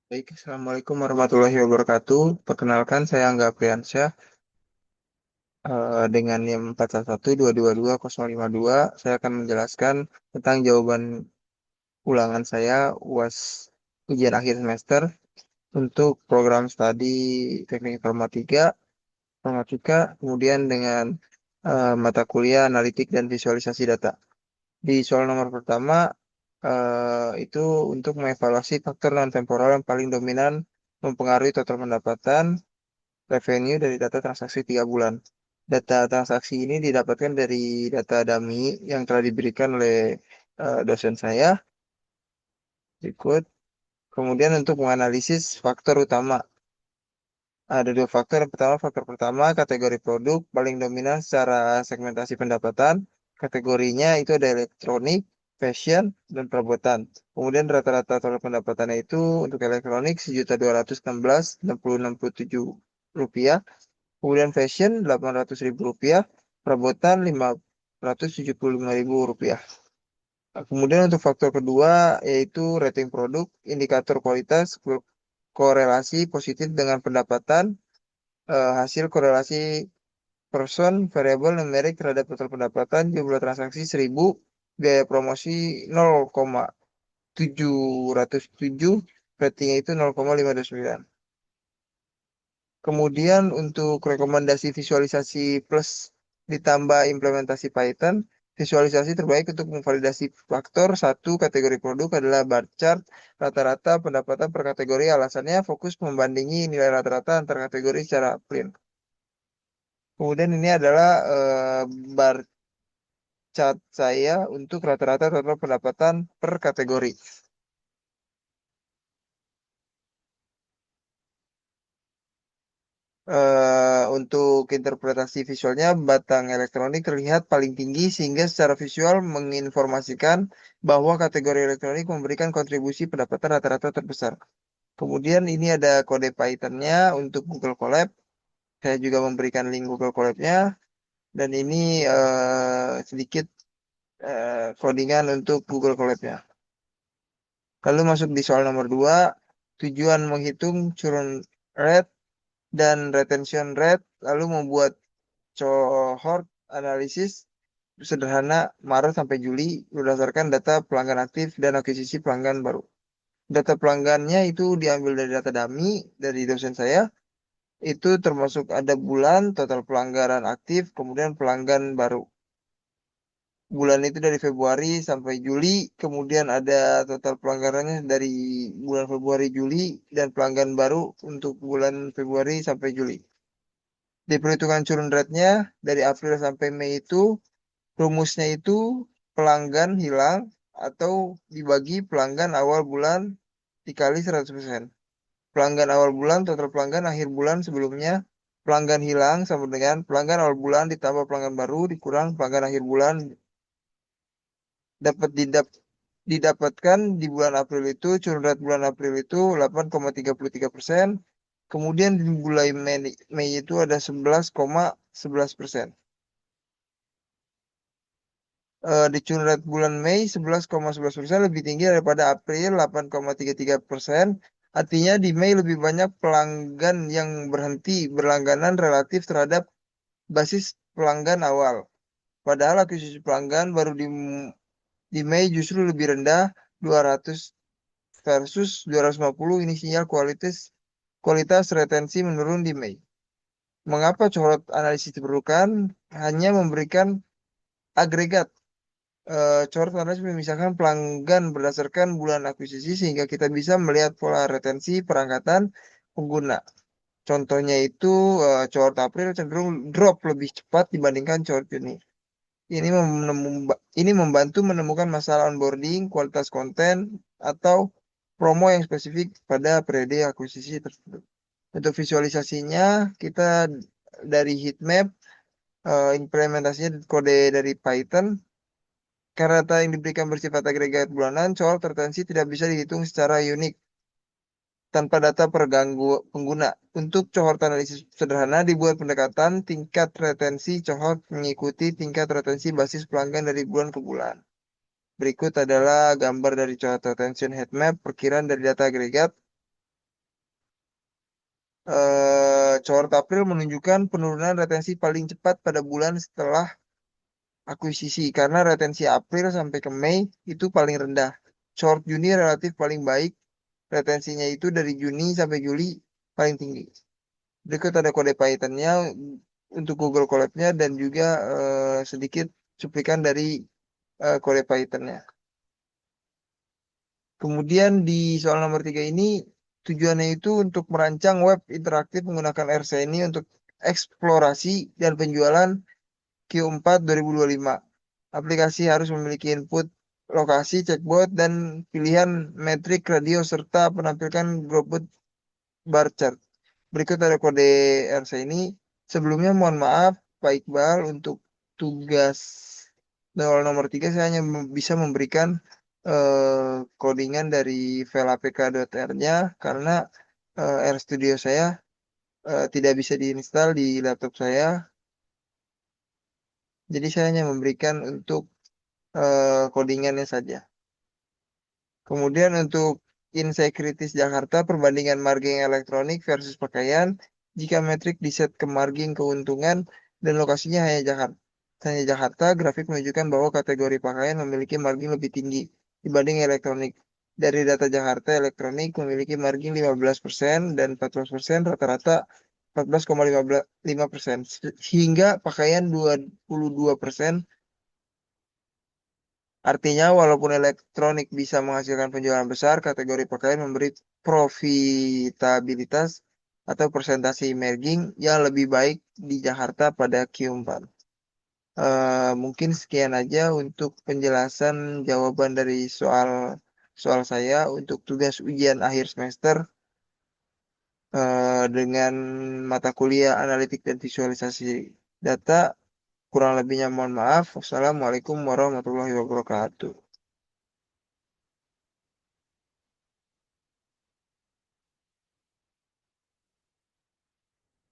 Baik, Assalamualaikum warahmatullahi wabarakatuh. Perkenalkan, saya Angga Priansyah dengan NIM 411222 Saya akan menjelaskan tentang jawaban ulangan saya UAS ujian akhir semester untuk program studi Teknik Informatika, kemudian dengan mata kuliah Analitik dan Visualisasi Data. Di soal nomor pertama, itu untuk mengevaluasi faktor non-temporal yang paling dominan mempengaruhi total pendapatan revenue dari data transaksi 3 bulan. Data transaksi ini didapatkan dari data dummy yang telah diberikan oleh dosen saya. Berikut. Kemudian untuk menganalisis faktor utama. Ada dua faktor. Yang pertama, faktor pertama, kategori produk paling dominan secara segmentasi pendapatan. Kategorinya itu ada elektronik, fashion, dan perabotan. Kemudian rata-rata total pendapatannya itu untuk elektronik 1.216.667 rupiah. Kemudian fashion Rp800.000, perabotan Rp575.000. Nah, kemudian untuk faktor kedua yaitu rating produk, indikator kualitas korelasi positif dengan pendapatan, hasil korelasi person variable numerik terhadap total pendapatan, jumlah transaksi 1.000, biaya promosi 0,707, ratingnya itu 0,529. Kemudian untuk rekomendasi visualisasi plus ditambah implementasi Python, visualisasi terbaik untuk memvalidasi faktor satu kategori produk adalah bar chart rata-rata pendapatan per kategori. Alasannya fokus membandingi nilai rata-rata antar kategori secara print. Kemudian ini adalah bar chart saya untuk rata-rata total pendapatan per kategori. Untuk interpretasi visualnya, batang elektronik terlihat paling tinggi sehingga secara visual menginformasikan bahwa kategori elektronik memberikan kontribusi pendapatan rata-rata terbesar. Kemudian ini ada kode Python-nya untuk Google Colab. Saya juga memberikan link Google Colab-nya. Dan ini sedikit codingan untuk Google Colab-nya. Lalu masuk di soal nomor 2, tujuan menghitung churn rate dan retention rate, lalu membuat cohort analisis sederhana Maret sampai Juli berdasarkan data pelanggan aktif dan akuisisi pelanggan baru. Data pelanggannya itu diambil dari data dummy dari dosen saya. Itu termasuk ada bulan, total pelanggaran aktif, kemudian pelanggan baru. Bulan itu dari Februari sampai Juli, kemudian ada total pelanggarannya dari bulan Februari Juli dan pelanggan baru untuk bulan Februari sampai Juli. Di perhitungan churn rate-nya dari April sampai Mei itu rumusnya itu pelanggan hilang atau dibagi pelanggan awal bulan dikali 100%. Pelanggan awal bulan total pelanggan akhir bulan sebelumnya. Pelanggan hilang sama dengan pelanggan awal bulan ditambah pelanggan baru dikurang pelanggan akhir bulan dapat didapatkan di bulan April itu churn rate bulan April itu 8,33%. Kemudian di bulan Mei itu ada 11,11%. Di churn rate bulan Mei 11,11% lebih tinggi daripada April 8,33%. Artinya di Mei lebih banyak pelanggan yang berhenti berlangganan relatif terhadap basis pelanggan awal. Padahal akuisisi pelanggan baru di Mei justru lebih rendah 200 versus 250. Ini sinyal kualitas retensi menurun di Mei. Mengapa cohort analisis diperlukan? Hanya memberikan agregat cohort analisis memisahkan pelanggan berdasarkan bulan akuisisi sehingga kita bisa melihat pola retensi perangkatan pengguna. Contohnya itu cohort April cenderung drop lebih cepat dibandingkan cohort Juni. Ini membantu menemukan masalah onboarding, kualitas konten, atau promo yang spesifik pada periode akuisisi tersebut. Untuk visualisasinya, kita dari heatmap, implementasinya kode dari Python. Karena data yang diberikan bersifat agregat bulanan, cohort retensi tidak bisa dihitung secara unik tanpa data per pengguna. Untuk cohort analisis sederhana dibuat pendekatan tingkat retensi cohort mengikuti tingkat retensi basis pelanggan dari bulan ke bulan. Berikut adalah gambar dari cohort retention heatmap perkiraan dari data agregat. Cohort April menunjukkan penurunan retensi paling cepat pada bulan setelah akuisisi karena retensi April sampai ke Mei itu paling rendah. Cohort Juni relatif paling baik, retensinya itu dari Juni sampai Juli paling tinggi. Berikut ada kode Python-nya untuk Google Colab-nya dan juga sedikit cuplikan dari kode Python-nya. Kemudian di soal nomor 3 ini tujuannya itu untuk merancang web interaktif menggunakan RC ini untuk eksplorasi dan penjualan Q4 2025. Aplikasi harus memiliki input lokasi, checkboard, dan pilihan metrik radio serta penampilkan Growth bar chart. Berikut ada kode RC ini. Sebelumnya mohon maaf Pak Iqbal untuk tugas soal nomor 3 saya hanya bisa memberikan codingan dari file apk.r-nya karena RStudio saya tidak bisa diinstal di laptop saya. Jadi saya hanya memberikan untuk codingannya saja. Kemudian untuk insight kritis Jakarta, perbandingan margin elektronik versus pakaian. Jika metrik diset ke margin keuntungan dan lokasinya hanya Jakarta, grafik menunjukkan bahwa kategori pakaian memiliki margin lebih tinggi dibanding elektronik. Dari data Jakarta, elektronik memiliki margin 15% dan 14%, rata-rata 14,5%. Hingga pakaian 22%. Artinya, walaupun elektronik bisa menghasilkan penjualan besar, kategori pakaian memberi profitabilitas atau persentase emerging yang lebih baik di Jakarta pada Q4. Mungkin sekian aja untuk penjelasan jawaban dari soal soal saya untuk tugas ujian akhir semester dengan mata kuliah analitik dan visualisasi data. Kurang lebihnya mohon maaf. Wassalamualaikum warahmatullahi wabarakatuh.